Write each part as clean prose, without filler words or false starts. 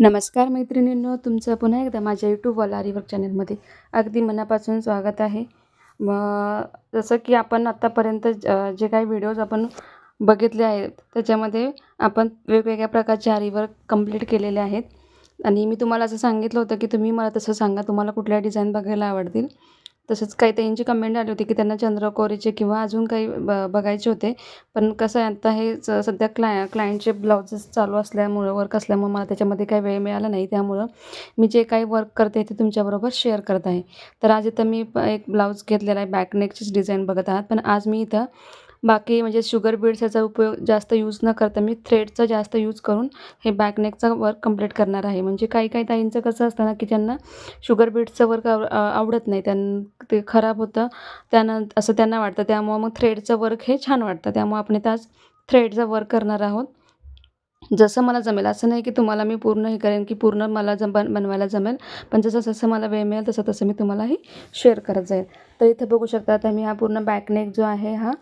नमस्कार मैत्रिणींनो, तुमचं पुन्हा एकदा माझ्या यूट्यूबवाला आरीवर्क चॅनलमध्ये अगदी मनापासून स्वागत आहे. मग जसं की आपण आत्तापर्यंत जे काही व्हिडिओज आपण बघितले आहेत त्याच्यामध्ये आपण वेगवेगळ्या प्रकारचे आरीवर्क कंप्लीट केलेले आहेत. आणि मी तुम्हाला असं सांगितलं होतं की तुम्ही मला तसं सांगा तुम्हाला कुठल्या डिझाईन बघायला आवडतील. तसंच काही ताईंची कमेंट आली होती की त्यांना चंद्रकोरीचे किंवा अजून काही बघायचे होते. पण कसं आहे आता हे सध्या क्लायंटचे ब्लाउजेस चालू असल्यामुळं वर्क असल्यामुळं मला त्याच्यामध्ये काही वेळ मिळाला नाही. त्यामुळं मी जे काही वर्क करते ते तुमच्याबरोबर शेअर करत आहे. तर आज इथं मी एक ब्लाऊज घेतलेला आहे, बॅक नेकचीच डिझाईन बघत आहात. पण आज मी इथं बाकी म्हणजे शुगर बीड्स याचा उपयोग जास्त यूज न करता मी थ्रेडचा जास्त यूज करून हे बॅक नेकचा वर्क कंप्लीट करणार आहे. म्हणजे काही काही ताईंचं कसं असतं ना की ज्यांना शुगर बीड्सचं वर्क आवडत नाही, ते खराब होतं असं त्यांना वाटतं. त्यामुळं मग थ्रेडचं वर्क हे छान वाटतं. त्यामुळं आपण इथं आज थ्रेडचं वर्क करणार आहोत. जसं मला जमेल असं नाही की तुम्हाला मी पूर्ण हे करेन की पूर्ण मला बनवायला जमेल. पण जसं मला वेळ मिळेल तसं मी तुम्हालाही शेअर करत जाईल. तर इथे बघू शकता आता मी हा पूर्ण बॅकनेक जो आहे हा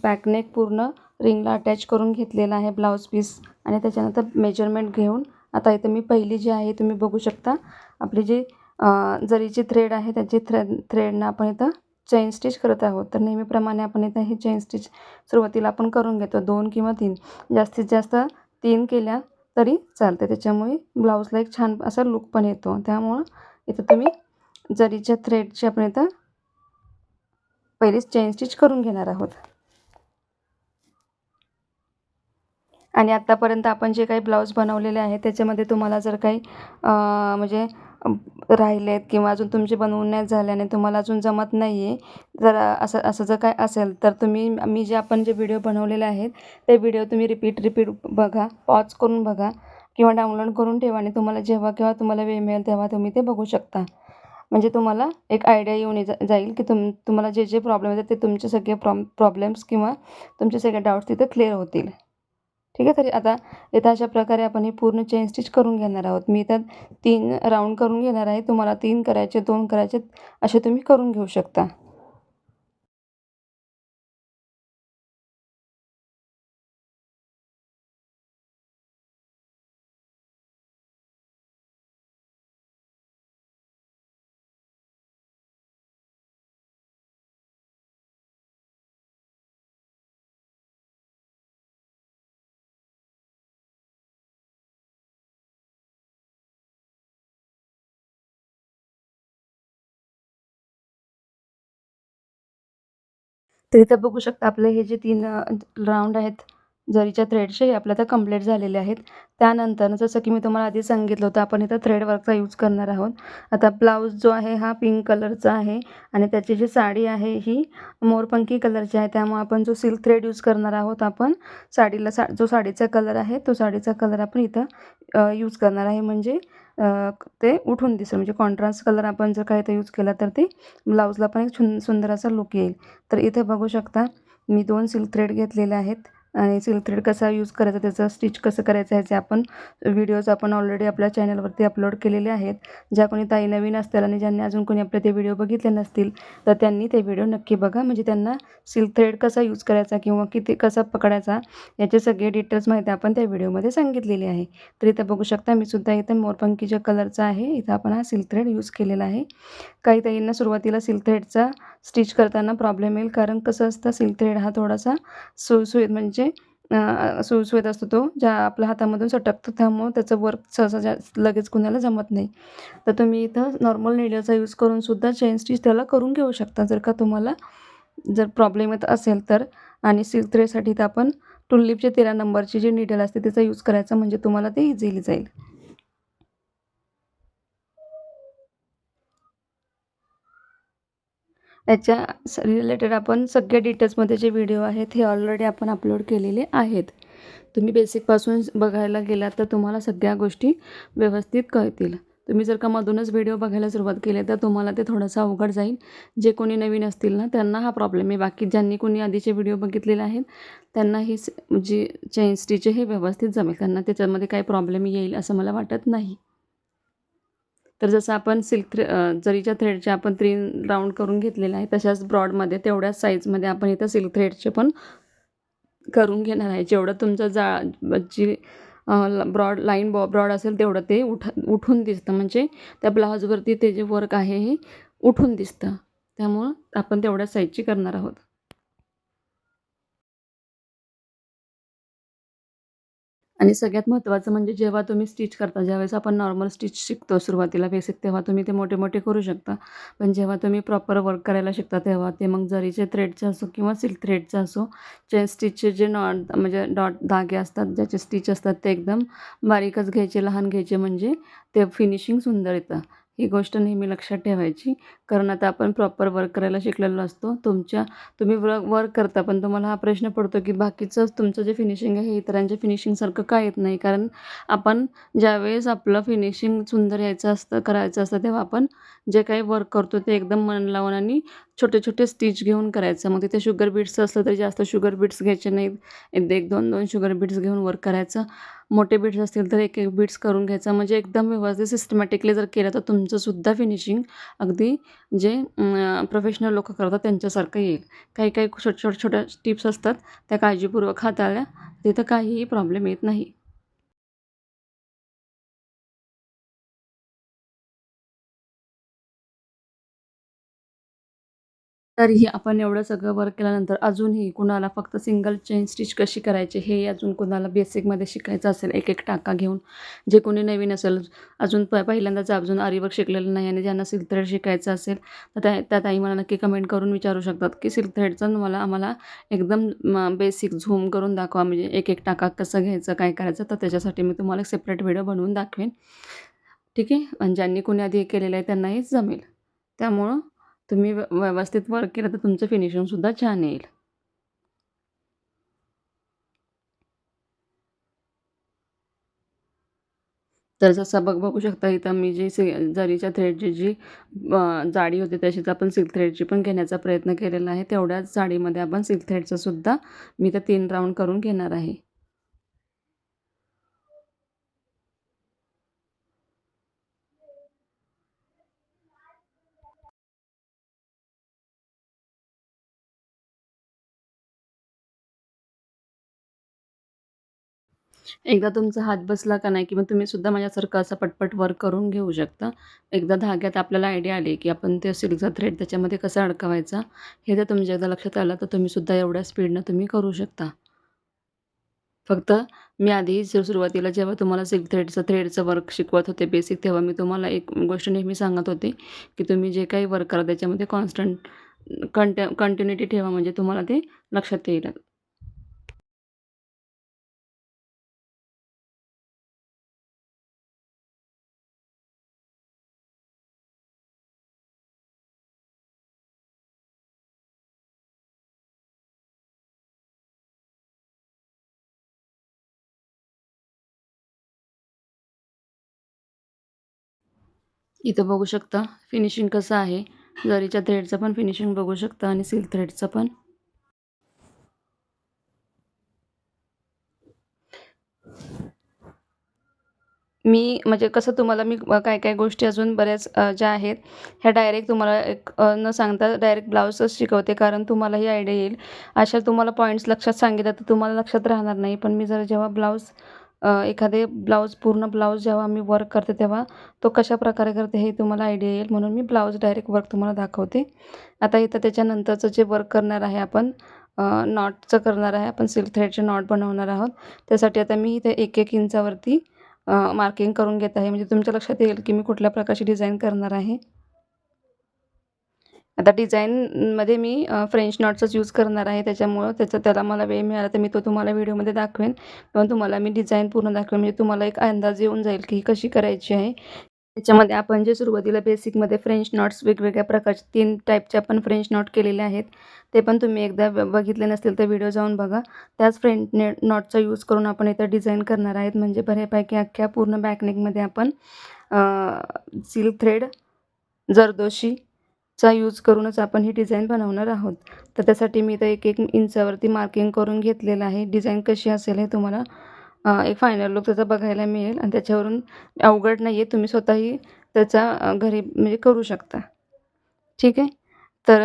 बॅकनेक पूर्ण रिंगला अटॅच करून घेतलेला आहे ब्लाऊज पीस. आणि त्याच्यानंतर मेजरमेंट घेऊन आता इथं मी पहिली जी आहे तुम्ही बघू शकता आपली जी जरीची थ्रेड आहे त्याची थ्रेडनं आपण इथं चेन स्टिच करत आहोत. तर नेहमीप्रमाणे आपण इथं ही चेन स्टिच सुरुवातीला आपण करून घेतो 2 किंवा 3, जास्तीत जास्त 3 केल्या तरी चालते. त्याच्यामुळे ब्लाऊजला एक छान असा लुक पण येतो. त्यामुळं इथं तुम्ही जरीच्या थ्रेडची आपण इथं पहिलीच चेन स्टिच करून घेणार आहोत. आणि आत्तापर्यंत आपण जे काही ब्लाऊज बनवलेले आहेत त्याच्यामध्ये तुम्हाला जर काही म्हणजे राहिलेत किंवा अजून तुमचे बनवून नाही झाल्याने तुम्हाला अजून जमत नाही आहे, जर असं असं जर काय असेल तर तुम्ही आपण जे व्हिडिओ बनवलेले आहेत ते व्हिडिओ तुम्ही रिपीट बघा, पॉज करून बघा किंवा डाउनलोड करून ठेवा आणि तुम्हाला जेव्हा केव्हा तुम्हाला वेळ मिळेल तेव्हा तुम्ही ते बघू शकता. म्हणजे तुम्हाला एक आयडिया येऊन जाईल की तुम्हाला जे जे प्रॉब्लेम येतात ते तुमचे सगळे प्रॉब्लेम्स किंवा तुमचे सगळे डाऊट्स तिथे क्लिअर होतील. ठीक आहे. तरी आता इथं अशा प्रकारे आपण ही पूर्ण चेन स्टिच करून घेणार आहोत. मी इथं 3 राऊंड करून घेणार आहे. तुम्हाला 3 करायचे, 2 करायचे असे तुम्ही करून घेऊ शकता. तर इथं बघू शकता आपले हे जे 3 राउंड आहेत जरीच्या थ्रेडचे हे आपल्या आता कंप्लीट झालेले आहेत. त्यानंतर जसं की मी तुम्हाला आधी सांगितलं होतं आपण इथं थ्रेड वर्कचा यूज करणार आहोत. आता ब्लाऊज जो आहे हा पिंक कलरचा आहे आणि त्याची जी साडी आहे ही मोरपंखी कलरची आहे. त्यामुळे आपण जो सिल्क थ्रेड यूज करणार आहोत आपण साडीला जो साडीचा कलर आहे तो साडीचा कलर आपण इथं यूज करणार आहे. म्हणजे ते उठून दिसेल म्हणजे कॉन्ट्रास्ट कलर आपण जर काही इथं यूज केला तर ते ब्लाऊजला पण एक सुंदर असा लुक येईल. तर इथे बघू शकता मी 2 सिल्क थ्रेड घेतलेले आहेत आणि सिल्क थ्रेड कसा यूज करायचा त्याचं स्टिच कसं करायचं ह्याचे आपण व्हिडिओज आपण ऑलरेडी आपल्या चॅनलवरती अपलोड केलेले आहेत. ज्या कोणी ताई नवीन असतील आणि ज्यांनी अजून कोणी आपले ते व्हिडिओ बघितले नसतील तर त्यांनी ते व्हिडिओ नक्की बघा. म्हणजे त्यांना सिल्क थ्रेड कसा यूज करायचा किंवा किती कसा पकडायचा याचे सगळे डिटेल्स माहिती आपण त्या व्हिडिओमध्ये सांगितलेली आहे. तर इथं बघू शकता मी सुद्धा इथं मोरपंखीच्या कलरचा आहे. इथं आपण हा सिल्क थ्रेड यूज केलेला आहे. काही ताईंना सुरुवातीला सिल्क थ्रेडचा स्टिच करताना प्रॉब्लेम येईल कारण कसं असतं सिल्क थ्रेड हा थोडासा सुळसुळीत म्हणजे सुळसुळीत असतो तो ज्या आपल्या हातामधून सटकतो. त्यामुळं त्याचं वर्क सहसा लगेच कुणाला जमत नाही. तर तुम्ही इथं नॉर्मल नीडलचा यूज करून सुद्धा चेन स्टिच त्याला करून घेऊ शकता जर का तुम्हाला जर प्रॉब्लेम येत असेल तर. आणि सिल्क थ्रेडसाठी तर आपण टुलिपचे 13 नंबरची जी नीडल असते त्याचा यूज करायचा म्हणजे तुम्हाला ते इझिली जाईल. याच्या रिलेटेड आपण सगळ्या डिटेल्समध्ये जे व्हिडिओ आहेत हे ऑलरेडी आपण अपलोड केलेले आहेत. तुम्ही बेसिकपासून बघायला गेलात तर तुम्हाला सगळ्या गोष्टी व्यवस्थित कळतील. तुम्ही जर का मधूनच व्हिडिओ बघायला सुरुवात केली तर तुम्हाला ते थोडंसं अवघड जाईल. जे कोणी नवीन असतील ना त्यांना हा प्रॉब्लेम आहे. बाकी ज्यांनी कोणी आधीचे व्हिडिओ बघितलेले आहेत त्यांना ही जी चेन स्टिच हे व्यवस्थित जमेल. त्यांना त्याच्यामध्ये काही प्रॉब्लेम येईल असं मला वाटत नाही. तर जसं आपण जरीच्या थ्रेडचे आपण 3 राउंड करून घेतलेले आहे तशाच ब्रॉडमध्ये तेवढ्याच साईजमध्ये आपण इथं सिल्क थ्रेडचे पण करून घेणार आहे. जेवढं तुमचं जी ब्रॉड लाईन ब्रॉड असेल तेवढं ते उठून दिसतं, म्हणजे त्या ब्लाऊजवरती ते जे वर्क आहे हे उठून दिसतं. त्यामुळं आपण तेवढ्या साईजची करणार आहोत. आणि सगळ्यात महत्त्वाचं म्हणजे जेव्हा तुम्ही स्टिच करता, ज्यावेळेस आपण नॉर्मल स्टिच शिकतो सुरुवातीला बेसिक, तेव्हा तुम्ही ते मोठे-मोठे करू शकता. पण जेव्हा तुम्ही प्रॉपर वर्क करायला शिकता, तेव्हा ते मग जरीचे थ्रेडचं असो किंवा सिल्क थ्रेडचं असो, स्टिचचे जे म्हणजे डॉट धागे असतात, ज्याचे स्टिच असतात, ते एकदम बारीकच घ्यायचे, लहान घ्यायचे, म्हणजे ते फिनिशिंग सुंदर येतं. ही गोष्ट नेहमी लक्षात ठेवायची. कारण आता आपण प्रॉपर वर्क करायला शिकलेलो असतो. तुम्ही वर्क करता, पण तुम्हाला हा प्रश्न पडतो, की बाकीचं तुमचं जे फिनिशिंग आहे, हे इतरांच्या फिनिशिंगसारखं का येत नाही? कारण आपण ज्यावेळेस आपलं फिनिशिंग सुंदर यायचं असतं, करायचं असतं, तेव्हा आपण जे काही वर्क करतो, ते एकदम मन लावून आणि छोटे-छोटे स्टिच घेऊन करायचं. मग तिथे शुगर बीट्स असलं तरी जास्त शुगर बीट्स घ्यायचे नाहीत. 1-1, 2-2 शुगर बीट्स घेऊन वर्क करायचं. मोठे बीट्स असतील तर 1-1 बीट्स करून घ्यायचं. म्हणजे एकदम व्यवस्थित सिस्टमॅटिकली जर केलं, तर तुमचंसुद्धा फिनिशिंग अगदी जे प्रोफेशनल लोकं करतात त्यांच्यासारखं येईल. काही-काही छोट्या-छोट्या टिप्स असतात, त्या काळजीपूर्वक हाताळल्या, तिथं काहीही प्रॉब्लेम येत नाही. तरीही आपण एवढं सगळं वर्क केल्यानंतर अजूनही कुणाला फक्त सिंगल चेन स्टिच कशी करायची, हे अजून कुणाला बेसिकमध्ये शिकायचं असेल, एक-एक टाका घेऊन, जे कोणी नवीन असेल, अजून पहिल्यांदाच अजून आरी वर्क शिकलेलं नाही आणि ज्यांना सिल्क थ्रेड शिकायचं असेल, तर त्या ताई मला नक्की कमेंट करून विचारू शकतात, की सिल्क थ्रेडचं आम्हाला एकदम बेसिक झूम करून दाखवा, म्हणजे एक-एक टाका कसं घ्यायचं, काय करायचं, तर त्याच्यासाठी मी तुम्हाला एक सेपरेट व्हिडिओ बनवून दाखवेन. ठीक आहे. आणि ज्यांनी कोणी आधी हे केलेलं आहे त्यांनाही जमेल. त्यामुळं तुम्ही व्यवस्थित वर्क केलं तर तुमचं फिनिशिंगसुद्धा छान येईल. तर जसं बघू शकता इथं मी जी जरीच्या थ्रेडची जी जाडी होती तशीच आपण सिल्क थ्रेडची पण घेण्याचा प्रयत्न केलेला आहे. तेवढ्याच जाडीमध्ये आपण सिल्क थ्रेडचं सुद्धा मी तर 3 राउंड करून घेणार आहे. एकदा तुमचा हात बसला का नाही, की मग तुम्ही सुद्धा माझ्यासारखं असं पटपट वर्क करून घेऊ शकता. एकदा धाग्यात आपल्याला आयडिया आली, की आपण ते सिल्कचा थ्रेड त्याच्यामध्ये कसा अडकवायचा, हे जर तुमच्या एकदा लक्षात आलं, तर तुम्ही सुद्धा एवढ्या स्पीडनं तुम्ही करू शकता. फक्त मी आधी सुरुवातीला जेव्हा तुम्हाला सिल्क थ्रेडचं वर्क शिकवत होते बेसिक, तेव्हा मी तुम्हाला एक गोष्ट नेहमी सांगत होते, की तुम्ही जे काही वर्क करा त्याच्यामध्ये कंटिन्यूटी ठेवा, म्हणजे तुम्हाला ते लक्षात येईल. इथं बघू शकता फिनिशिंग कसं आहे. जरीच्या थ्रेडचं पण फिनिशिंग बघू शकता आणि सिल्क थ्रेडचं पण. मी म्हणजे कसं तुम्हाला मी काय-काय गोष्टी अजून बऱ्याच ज्या आहेत, ह्या डायरेक्ट तुम्हाला न सांगता डायरेक्ट ब्लाउजच शिकवते, कारण तुम्हालाही आयडिया येईल. अशा तुम्हाला पॉईंट्स लक्षात सांगितलं तर तुम्हाला लक्षात राहणार नाही. पण मी जर जेव्हा एखादे पूर्ण ब्लाउज जेव्हा मी वर्क करते, तेव्हा तो कशाप्रकारे करते हे तुम्हाला आयडिया येईल. म्हणून मी ब्लाउज डायरेक्ट वर्क तुम्हाला दाखवते. आता इथं त्याच्यानंतरचं जे वर्क करणार आहे आपण, नॉटचं करणार आहे. आपण सिल्क थ्रेडचे नॉट बनवणार आहोत. त्यासाठी आता मी इथे 1-1 इंचावरती मार्किंग करून घेत आहे. म्हणजे तुमच्या लक्षात येईल, की मी कुठल्या प्रकारची डिझाईन करणार आहे. आता डिझाईनमध्ये मी फ्रेंच नॉटचाच यूज करणार आहे. त्याच्यामुळं त्याला मला वेळ मिळाला तर मी तो तुम्हाला व्हिडिओमध्ये दाखवेन किंवा तुम्हाला मी डिझाईन पूर्ण दाखवेन. म्हणजे तुम्हाला एक अंदाज येऊन जाईल, की ही कशी करायची आहे. त्याच्यामध्ये आपण जे सुरुवातीला बेसिकमध्ये फ्रेंच नॉट्स वेगवेगळ्या प्रकारचे 3 टाईपचे आपण फ्रेंच नॉट केलेले आहेत. ते पण तुम्ही एकदा बघितले नसतील तर व्हिडिओ जाऊन बघा. त्याच नॉटचा यूज करून आपण इथं डिझाईन करणार आहेत. म्हणजे बऱ्यापैकी अख्ख्या पूर्ण बॅकनेकमध्ये आपण सिल्क थ्रेड, जरदोशीचा यूज करूनच आपण ही डिझाईन बनवणार आहोत. तर त्यासाठी मी इथं 1-1 इंचावरती मार्किंग करून घेतलेलं आहे. डिझाईन कशी असेल हे तुम्हाला एक फायनल लूक त्याचा बघायला मिळेल आणि त्याच्यावरून अवघड नाही आहे. तुम्ही स्वतःही त्याचा घरी म्हणजे करू शकता. ठीक आहे. तर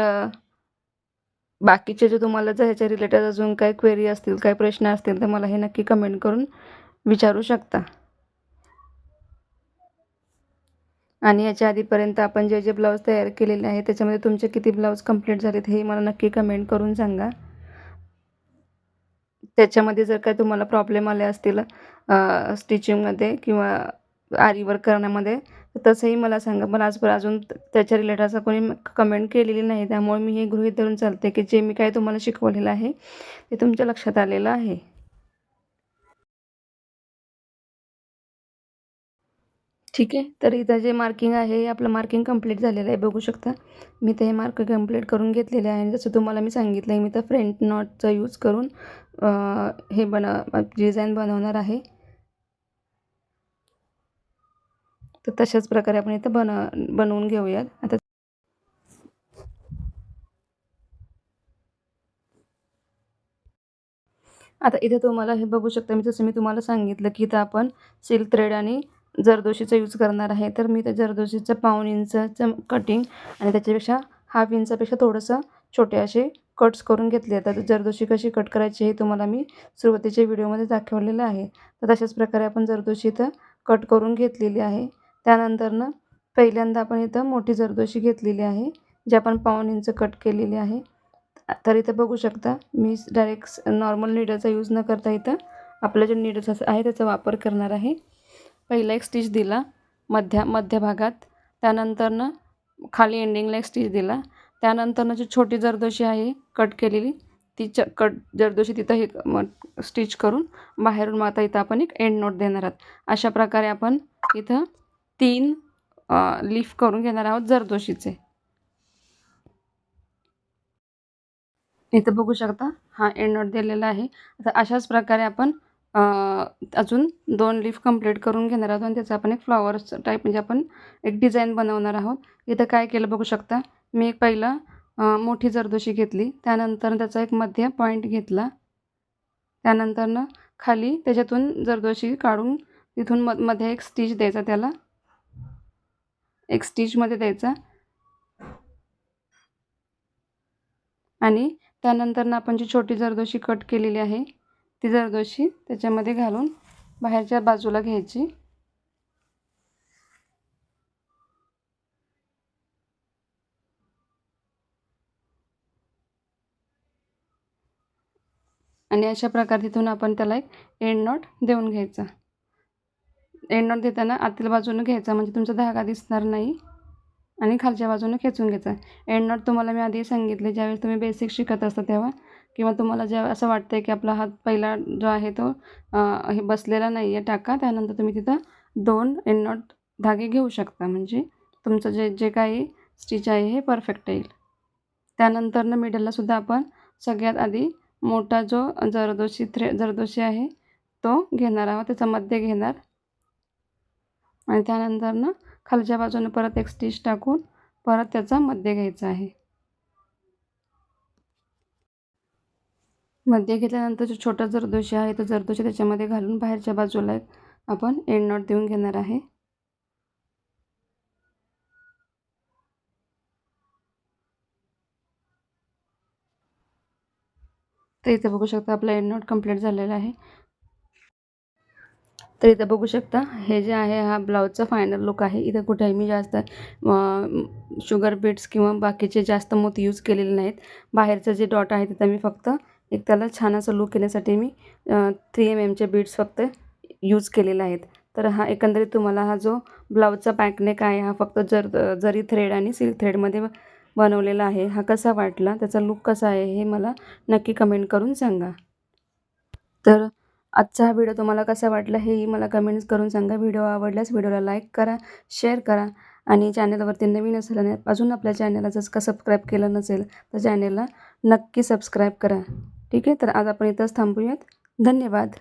बाकीचे जे तुम्हाला जर ह्याच्या रिलेटेड अजून काही क्वेरी असतील, काही प्रश्न असतील, तर मला हे नक्की कमेंट करून विचारू शकता. आणि याच्या आधीपर्यंत आपण जे जे ब्लाऊज तयार केलेले आहे त्याच्यामध्ये तुमचे किती ब्लाऊज कंप्लीट झालेत हे मला नक्की कमेंट करून सांगा. त्याच्यामध्ये जर काही तुम्हाला प्रॉब्लेम आले असतील स्टिचिंगमध्ये किंवा आरी वर्क करण्यामध्ये तर तसंही मला सांगा. पण अजून त्याच्या रिलेटेड असं कोणी कमेंट केलेली नाही, त्यामुळे मी हे गृहीत धरून चालते की जे मी काही तुम्हाला शिकवलेलं आहे ते तुमच्या लक्षात आलेलं आहे. ठीक आहे. तर इथं जे मार्किंग आहे हे आपलं मार्किंग कंप्लीट झालेलं आहे, बघू शकता. मी ते हे मार्क कंप्लीट करून घेतलेले आहे आणि जसं तुम्हाला मी सांगितलं आहे मी तर फ्रंट नॉटचा यूज करून हे डिझाईन बनवणार आहे. तर तशाच प्रकारे आपण इथं बनवून घेऊयात. आता इथे तुम्हाला हे बघू शकता, जसं मी तुम्हाला सांगितलं की इथं आपण सिल्क थ्रेड आणि जरदोशीचा यूज करणार आहे. तर मी त्या जरदोशीचं पाऊण इंचाचं कटिंग आणि त्याच्यापेक्षा हाफ इंचापेक्षा थोडंसं छोटे असे कट्स करून घेतले. आता जरदोशी कशी कट करायची हे तुम्हाला मी सुरुवातीच्या व्हिडिओमध्ये दाखवलेलं आहे. तर तशाच प्रकारे आपण जरदोशी इथं कट करून घेतलेली आहे. त्यानंतरनं पहिल्यांदा आपण इथं मोठी जरदोशी घेतलेली आहे, जी आपण पाऊण इंच कट केलेली आहे. तर इथं बघू शकता मी डायरेक्ट नॉर्मल नीडलचा यूज न करता इथं आपलं जे नीडल्स आहे त्याचा वापर करणार आहे. पहिला एक स्टिच दिला मध्य भागात, त्यानंतरनं खाली एंडिंगला एक स्टिच दिला. त्यानंतरनं जी छोटी जरदोशी आहे कट केलेली ती कट जरदोशी तिथं हे स्टिच करून बाहेरून मग आता इथं आपण एक एंड नोट देणार आहोत. अशा प्रकारे आपण इथं 3 लीफ करून घेणार आहोत जरदोशीचे. इथं बघू शकता हा एंड नोट दिलेला आहे. आता अशाच प्रकारे आपण अजून 2 लीफ कंप्लीट करून घेणार आहोत आणि त्याचा आपण एक फ्लॉवर्स टाईप म्हणजे आपण एक डिझाईन बनवणार आहोत. इथं काय केलं बघू शकता, मी एक पहिलं मोठी जरदोशी घेतली, त्यानंतर त्याचा एक मध्य पॉईंट घेतला, त्यानंतरनं खाली त्याच्यातून जरदोशी काढून तिथून मध्ये एक स्टिच द्यायचा, त्याला एक स्टिचमध्ये द्यायचा आणि त्यानंतरनं आपण जी छोटी जरदोशी कट केलेली आहे ती जरदोशी त्याच्यामध्ये घालून बाहेरच्या बाजूला घ्यायची आणि अशा प्रकारे तिथून आपण त्याला एक एंड नॉट देऊन घ्यायचा. एंड नॉट देताना आतील बाजूनं घ्यायचा म्हणजे तुमचा धागा दिसणार नाही आणि खालच्या बाजूनं खेचून घ्यायचा. एंड नॉट तुम्हाला मी आधी सांगितले, ज्यावेळेस तुम्ही बेसिक शिकत असता तेव्हा किंवा तुम्हाला जेव्हा असं वाटतं की आपला हात पहिला जो आहे तो हे बसलेला नाही आहे टाका, त्यानंतर तुम्ही तिथं 2 एंड नॉट धागे घेऊ शकता, म्हणजे तुमचं जे जे काही स्टिच आहे हे परफेक्ट येईल. त्यानंतरनं मिडललासुद्धा आपण सगळ्यात आधी मोठा जो जरदोशी आहे तो घेणार आहोत, त्याचा मध्य घेणार आणि त्यानंतरनं खालच्या बाजूने परत एक स्टिच टाकून परत त्याचा मध्य घ्यायचा आहे. मध्य घेतल्यानंतर जो छोटा जरदोशी आहे तो जरदोशी त्याच्यामध्ये घालून बाहेरच्या बाजूला एक आपण एंड नॉट देऊन घेणार आहे. तर इथे बघू शकता आपला एंड नॉट कंप्लीट झालेला आहे. तर इथं बघू शकता हे जे आहे हा ब्लाऊजचा फायनल लुक आहे. इथं कुठेही मी जास्त शुगर बीट्स किंवा बाकीचे जास्त मोती यूज केलेले नाहीत. बाहेरचं जे डॉट आहे तिथं मी फक्त एक त्याला छान असं लुक येण्यासाठी मी 3 mmचे बीट्स फक्त यूज केलेले आहेत. तर हा एकंदरीत तुम्हाला हा जो ब्लाऊजचा बॅकनेक आहे हा फक्त जरी थ्रेड आणि सिल्क थ्रेडमध्ये बनवलेला आहे. हा कसा वाटला, त्याचा लुक कसा आहे हे मला नक्की कमेंट करून सांगा. तर आजचा हा व्हिडिओ तुम्हाला कसा वाटला हेही मला कमेंट्स करून सांगा. व्हिडिओ आवडल्यास व्हिडिओला लाईक करा, शेअर करा आणि चॅनलवरती नवीन असेल आणि अजून आपल्या चॅनलला जर का सबस्क्राईब केलं नसेल तर चॅनलला नक्की सबस्क्राईब करा. ठीक आहे, तर आज आपण इथंच थांबूयात. धन्यवाद.